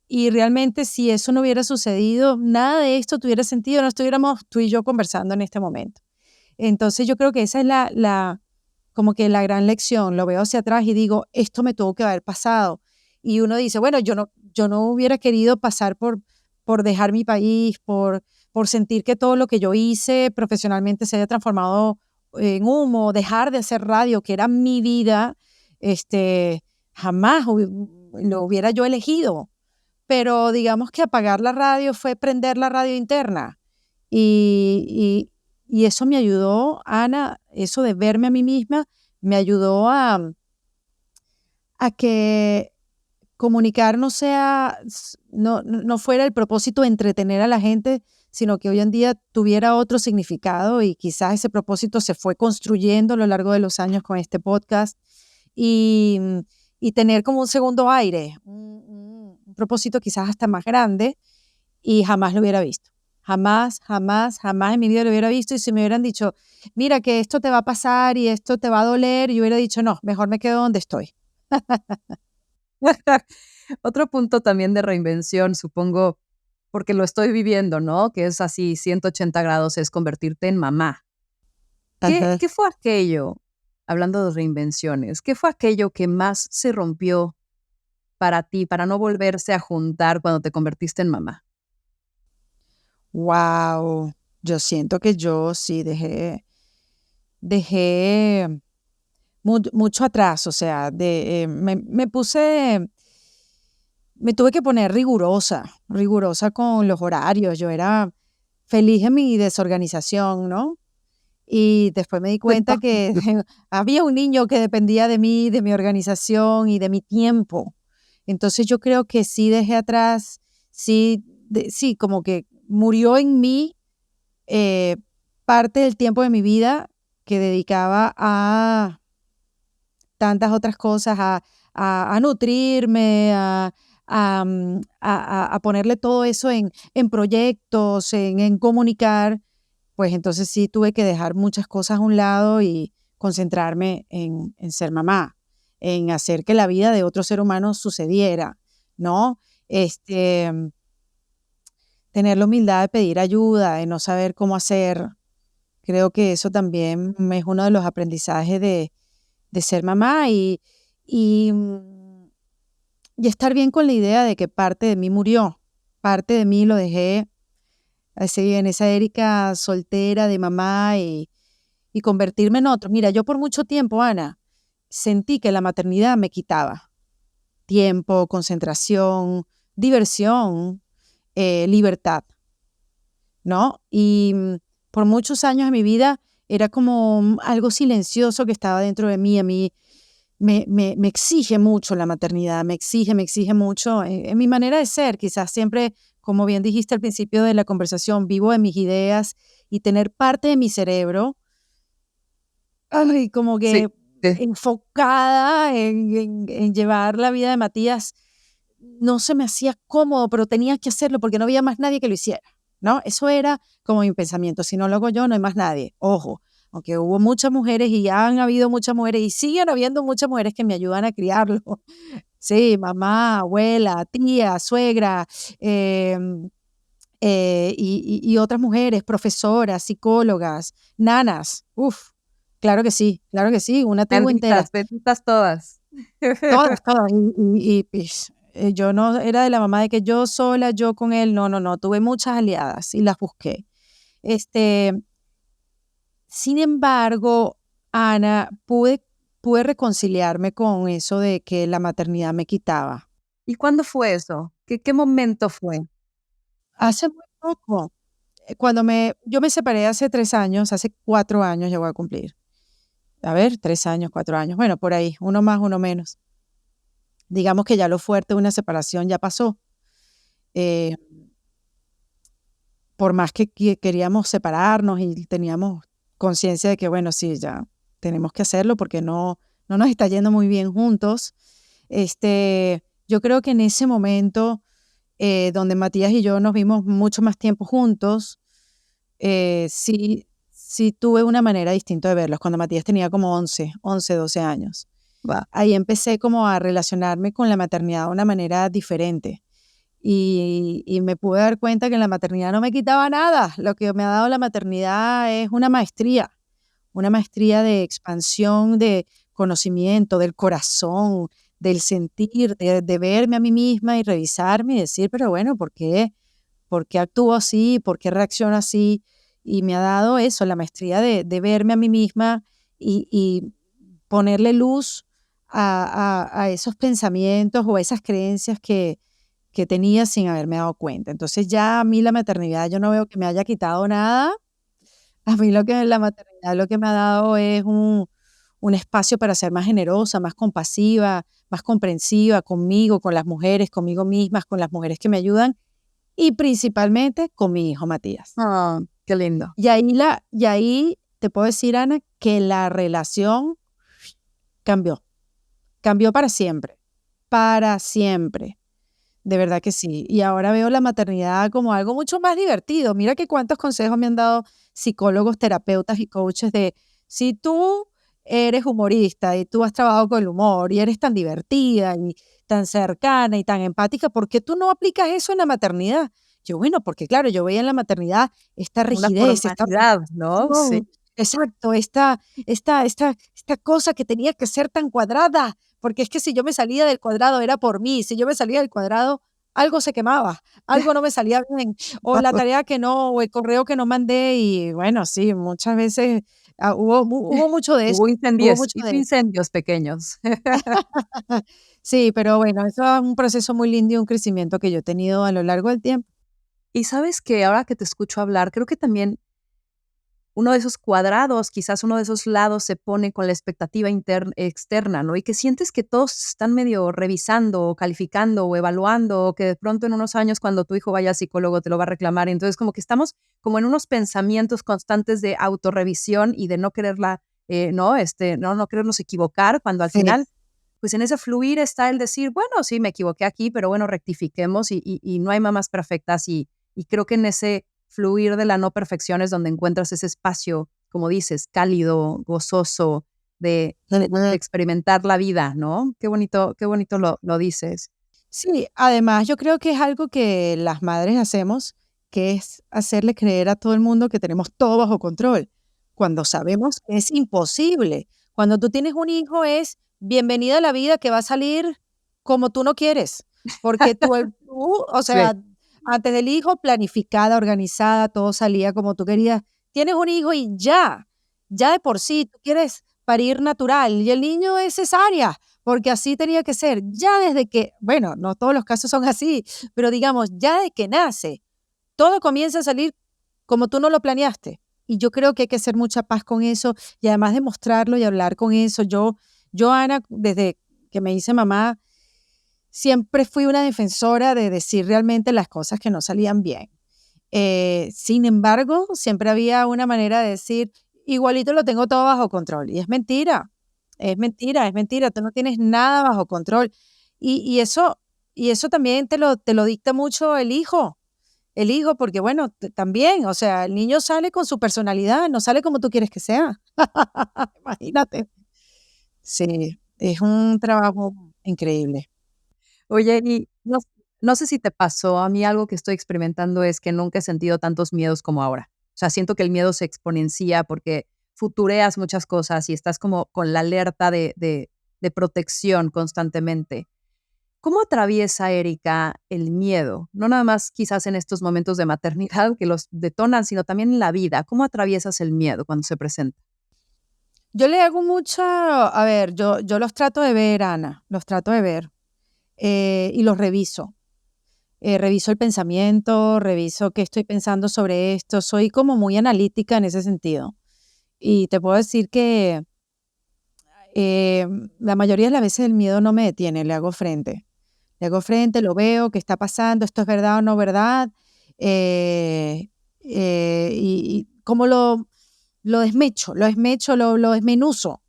Y realmente si eso no hubiera sucedido, nada de esto tuviera sentido, no estuviéramos tú y yo conversando en este momento. Entonces yo creo que esa es como que la gran lección. Lo veo hacia atrás y digo, esto me tuvo que haber pasado. Y uno dice, bueno, yo no hubiera querido pasar por dejar mi país, por sentir que todo lo que yo hice profesionalmente se haya transformado en humo, dejar de hacer radio, que era mi vida, jamás lo hubiera yo elegido. Pero digamos que apagar la radio fue prender la radio interna. Y eso me ayudó, Ana, eso de verme a mí misma, me ayudó a que comunicar no fuera el propósito de entretener a la gente, sino que hoy en día tuviera otro significado y quizás ese propósito se fue construyendo a lo largo de los años con este podcast y, y tener como un segundo aire, un propósito quizás hasta más grande y jamás lo hubiera visto. Jamás, jamás, jamás en mi vida lo hubiera visto y si me hubieran dicho, mira que esto te va a pasar y esto te va a doler, yo hubiera dicho, no, mejor me quedo donde estoy. Otro punto también de reinvención, supongo, porque lo estoy viviendo, ¿no? Que es así, 180 grados, es convertirte en mamá. ¿Qué fue aquello, hablando de reinvenciones, qué fue aquello que más se rompió para ti, para no volverse a juntar cuando te convertiste en mamá? Wow, yo siento que yo sí dejé mucho atrás, o sea, me tuve que poner rigurosa con los horarios. Yo era feliz en mi desorganización, ¿no? Y después me di cuenta que había un niño que dependía de mí, de mi organización y de mi tiempo. Entonces yo creo que sí dejé atrás, sí, como que murió en mí eh, parte del tiempo de mi vida que dedicaba a tantas otras cosas, a nutrirme, a ponerle todo eso en proyectos, en comunicar, pues entonces sí tuve que dejar muchas cosas a un lado y concentrarme en ser mamá, en hacer que la vida de otro ser humano sucediera, ¿no? Este, tener la humildad de pedir ayuda, de no saber cómo hacer. Creo que eso también es uno de los aprendizajes de ser mamá y, mm, y estar bien con la idea de que parte de mí murió, parte de mí lo dejé así en esa Erika soltera de mamá y convertirme en otro. Mira, yo por mucho tiempo, Ana, sentí que la maternidad me quitaba tiempo, concentración, diversión, libertad, ¿no? Por muchos años de mi vida era como algo silencioso que estaba dentro de mí. A mí me exige mucho la maternidad, me exige mucho en mi manera de ser. Quizás siempre, como bien dijiste al principio de la conversación, vivo de mis ideas y tener parte de mi cerebro, ay, como Sí, que enfocada en llevar la vida de Matías, no se me hacía cómodo, pero tenía que hacerlo porque no había más nadie que lo hiciera, ¿no? Eso era como mi pensamiento. Si no lo hago yo, no hay más nadie. Ojo, aunque hubo muchas mujeres y han habido muchas mujeres y siguen habiendo muchas mujeres que me ayudan a criarlo. Sí, mamá, abuela, tía, suegra, y otras mujeres, profesoras, psicólogas, nanas. Uf, claro que sí, una tribu entera. Benditas todas. Todas, todas. Pues, yo no era de la mamá de que yo sola, yo con él. No, no, no. Tuve muchas aliadas y las busqué. Este, Sin embargo, Ana, pude reconciliarme con eso de que la maternidad me quitaba. ¿Y cuándo fue eso? ¿Qué momento fue? Hace muy poco, yo me separé hace 3 años, hace 4 años ya voy a cumplir. A ver, 3 años, 4 años, bueno, por ahí, uno más, uno menos. Digamos que ya lo fuerte de una separación ya pasó. Eh, por más que queríamos separarnos y teníamos conciencia de que, bueno, sí, ya tenemos que hacerlo porque no nos está yendo muy bien juntos. Yo creo que en ese momento, donde Matías y yo nos vimos mucho más tiempo juntos, sí tuve una manera distinta de verlos, cuando Matías tenía como 12 años. Va. Ahí empecé como a relacionarme con la maternidad de una manera diferente. Y me pude dar cuenta que la maternidad no me quitaba nada. Lo que me ha dado la maternidad es una maestría de expansión, de conocimiento, del corazón, del sentir, de verme a mí misma y revisarme y decir, pero bueno, ¿por qué actúo así? ¿Por qué reacciono así? Y me ha dado eso, la maestría de verme a mí misma y ponerle luz a esos pensamientos o a esas creencias que tenía sin haberme dado cuenta. Entonces ya a mí la maternidad yo no veo que me haya quitado nada. A mí la maternidad lo que me ha dado es un espacio para ser más generosa, más compasiva, más comprensiva conmigo, con las mujeres, conmigo mismas, con las mujeres que me ayudan y principalmente con mi hijo Matías. Ah, qué lindo. Y ahí te puedo decir, Ana, que la relación cambió. Cambió para siempre. De verdad que sí. Y ahora veo la maternidad como algo mucho más divertido. Mira que cuántos consejos me han dado psicólogos, terapeutas y coaches de si tú eres humorista y tú has trabajado con el humor y eres tan divertida y tan cercana y tan empática, ¿por qué tú no aplicas eso en la maternidad? Yo, bueno, porque claro, yo veía en la maternidad esta Una rigidez, esta formalidad, ¿no? Sí. obligación, exacto, esta cosa que tenía que ser tan cuadrada, porque es que si yo me salía del cuadrado era por mí, si yo me salía del cuadrado, algo se quemaba, algo no me salía bien, o la tarea que no, o el correo que no mandé, y bueno, sí, muchas veces hubo mucho de eso, Hubo hubo incendios, mucho hizo de eso. incendios pequeños. Sí, pero bueno, eso es un proceso muy lindo y un crecimiento que yo he tenido a lo largo del tiempo. Y sabes que ahora que te escucho hablar, creo que también uno de esos cuadrados, quizás uno de esos lados se pone con la expectativa externa, ¿no? Y que sientes que todos están medio revisando o calificando o evaluando, o que de pronto en unos años cuando tu hijo vaya al psicólogo te lo va a reclamar. Y entonces como que estamos como en unos pensamientos constantes de autorrevisión y de no quererla, ¿no? No querernos equivocar, cuando al Sí. final, pues en ese fluir está el decir, bueno, sí, me equivoqué aquí, pero bueno, rectifiquemos y no hay mamás perfectas y creo que en ese fluir de la no perfección es donde encuentras ese espacio, como dices, cálido, gozoso, de experimentar la vida, ¿no? Qué bonito lo dices. Sí, además yo creo que es algo que las madres hacemos, que es hacerle creer a todo el mundo que tenemos todo bajo control, cuando sabemos que es imposible. Cuando tú tienes un hijo es bienvenida a la vida que va a salir como tú no quieres, porque o Sí. sea, antes del hijo planificada, organizada, todo salía como tú querías. Tienes un hijo y ya de por sí tú quieres parir natural y el niño es cesárea porque así tenía que ser. Ya desde que, bueno, no todos los casos son así, pero digamos, ya de que nace, todo comienza a salir como tú no lo planeaste. Y yo creo que hay que hacer mucha paz con eso y además de mostrarlo y hablar con eso. Ana, desde que me hice mamá, siempre fui una defensora de decir realmente las cosas que no salían bien. Sin embargo, siempre había una manera de decir, igualito lo tengo todo bajo control. Y es mentira, es mentira, es mentira. Tú no tienes nada bajo control. Y eso también te lo dicta mucho el hijo, porque bueno, también, o sea, el niño sale con su personalidad, no sale como tú quieres que sea. Imagínate. Sí, es un trabajo increíble. Oye, y No sé si te pasó, a mí algo que estoy experimentando es que nunca he sentido tantos miedos como ahora. O sea, siento que el miedo se exponencia porque futureas muchas cosas y estás como con la alerta de protección constantemente. ¿Cómo atraviesa Erika el miedo? No nada más quizás en estos momentos de maternidad que los detonan, sino también en la vida. ¿Cómo atraviesas el miedo cuando se presenta? Yo le hago mucho, a ver, yo los trato de ver, Ana, los trato de ver y los reviso. Reviso el pensamiento, reviso qué estoy pensando sobre esto. Soy como muy analítica en ese sentido. Y te puedo decir que eh, la mayoría de las veces el miedo no me detiene, le hago frente. Le hago frente, lo veo, qué está pasando, esto es verdad o no verdad. eh, y cómo lo desmecho, lo desmenuzo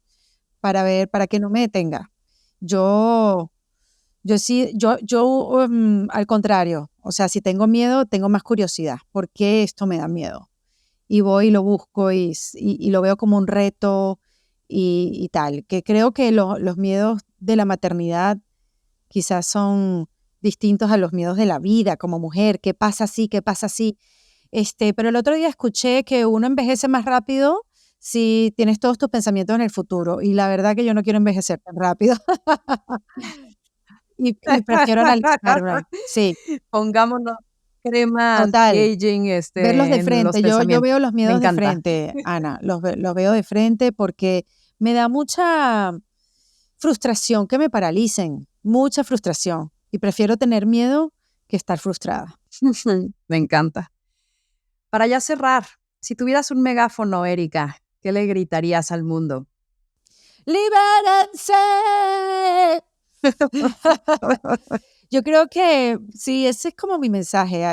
para ver, para que no me detenga. Yo, yo sí, al contrario, o sea, si tengo miedo, tengo más curiosidad. ¿Por qué esto me da miedo? Y voy y lo busco y lo veo como un reto y tal. Que creo que los miedos de la maternidad quizás son distintos a los miedos de la vida como mujer. ¿Qué pasa así? ¿Qué pasa así? Pero el otro día escuché que uno envejece más rápido si tienes todos tus pensamientos en el futuro. Y la verdad que yo no quiero envejecer tan rápido. Y prefiero analizarme. Sí, Pongámonos crema total. anti-aging Verlos de en los frente. Yo veo pensamientos. los Me miedos de encanta. frente, Ana. Los veo de frente porque me da mucha frustración que me paralicen. Mucha frustración. Y prefiero tener miedo que estar frustrada. Me encanta. Para ya cerrar, si tuvieras un megáfono, Erika, ¿qué le gritarías al mundo? ¡Libérense! Yo creo que sí, ese es como mi mensaje.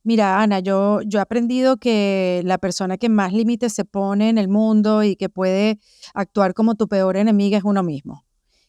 Mira, Ana, yo he aprendido que la persona que más límites se pone en el mundo y que puede actuar como tu peor enemiga es uno mismo.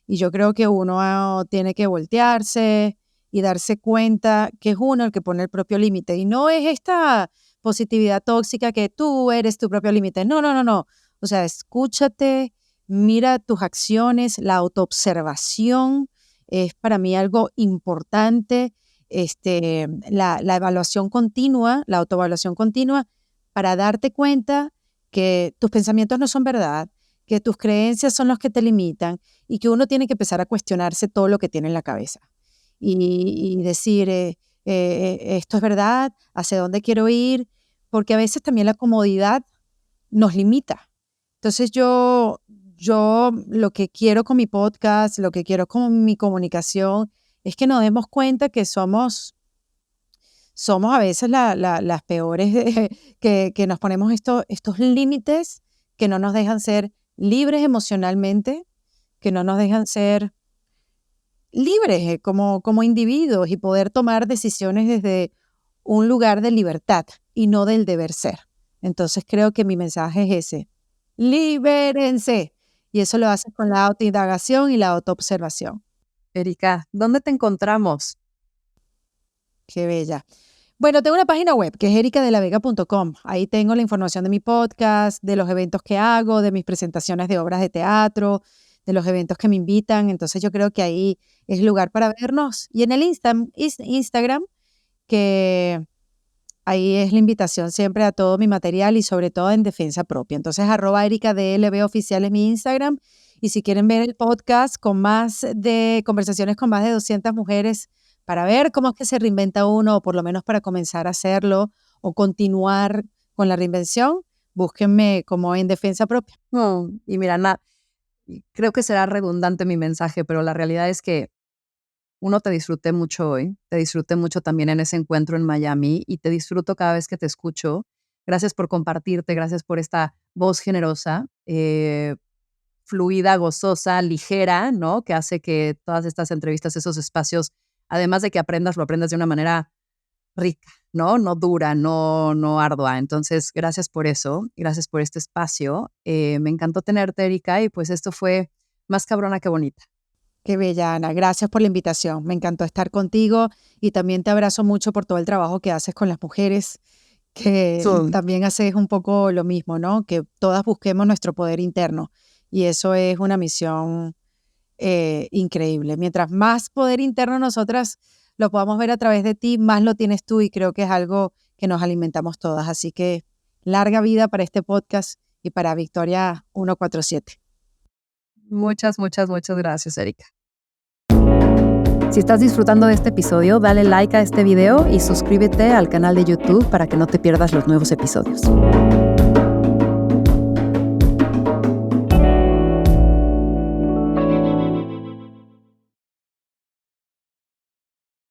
Y yo creo que uno tiene que voltearse y darse cuenta que es uno el que pone el propio límite. Y no es esta positividad tóxica que tú eres tu propio límite. No, no, no, no. O sea, escúchate, mira tus acciones, la autoobservación es para mí algo importante, la evaluación continua, la autoevaluación continua, para darte cuenta que tus pensamientos no son verdad, que tus creencias son los que te limitan y que uno tiene que empezar a cuestionarse todo lo que tiene en la cabeza y decir, esto es verdad, hacia dónde quiero ir, porque a veces también la comodidad nos limita. Entonces yo lo que quiero con mi podcast, lo que quiero con mi comunicación, es que nos demos cuenta que somos a veces las peores, que nos ponemos estos límites que no nos dejan ser libres emocionalmente, que no nos dejan ser libres como individuos y poder tomar decisiones desde un lugar de libertad y no del deber ser. Entonces creo que mi mensaje es ese: libérense. Y eso lo haces con la autoindagación y la autoobservación. Erika, ¿dónde te encontramos? Qué bella. Bueno, tengo una página web que es ericadelavega.com. Ahí tengo la información de mi podcast, de los eventos que hago, de mis presentaciones de obras de teatro, de los eventos que me invitan. Entonces yo creo que ahí es el lugar para vernos. Y en el Instagram, que ahí es la invitación siempre a todo mi material y sobre todo en defensa propia. Entonces, @ericadlb oficial es mi Instagram. Y si quieren ver el podcast con más de conversaciones con más de 200 mujeres para ver cómo es que se reinventa uno, o por lo menos para comenzar a hacerlo o continuar con la reinvención, búsquenme como en defensa propia. Y mira, creo que será redundante mi mensaje, pero la realidad es que uno, te disfruté mucho hoy, te disfruté mucho también en ese encuentro en Miami y te disfruto cada vez que te escucho. Gracias por compartirte, gracias por esta voz generosa, fluida, gozosa, ligera, ¿no? Que hace que todas estas entrevistas, esos espacios, además de que aprendas, lo aprendas de una manera rica, ¿no? No dura, no ardua. Entonces, gracias por eso, gracias por este espacio. Me encantó tenerte, Erika, y pues esto fue más cabrona que bonita. Qué bella, Ana. Gracias por la invitación. Me encantó estar contigo y también te abrazo mucho por todo el trabajo que haces con las mujeres, que Sí. también haces un poco lo mismo, ¿no? Que todas busquemos nuestro poder interno y eso es una misión increíble. Mientras más poder interno nosotras lo podamos ver a través de ti, más lo tienes tú y creo que es algo que nos alimentamos todas. Así que larga vida para este podcast y para Victoria 147. Muchas, muchas, muchas gracias, Erika. Si estás disfrutando de este episodio, dale like a este video y suscríbete al canal de YouTube para que no te pierdas los nuevos episodios.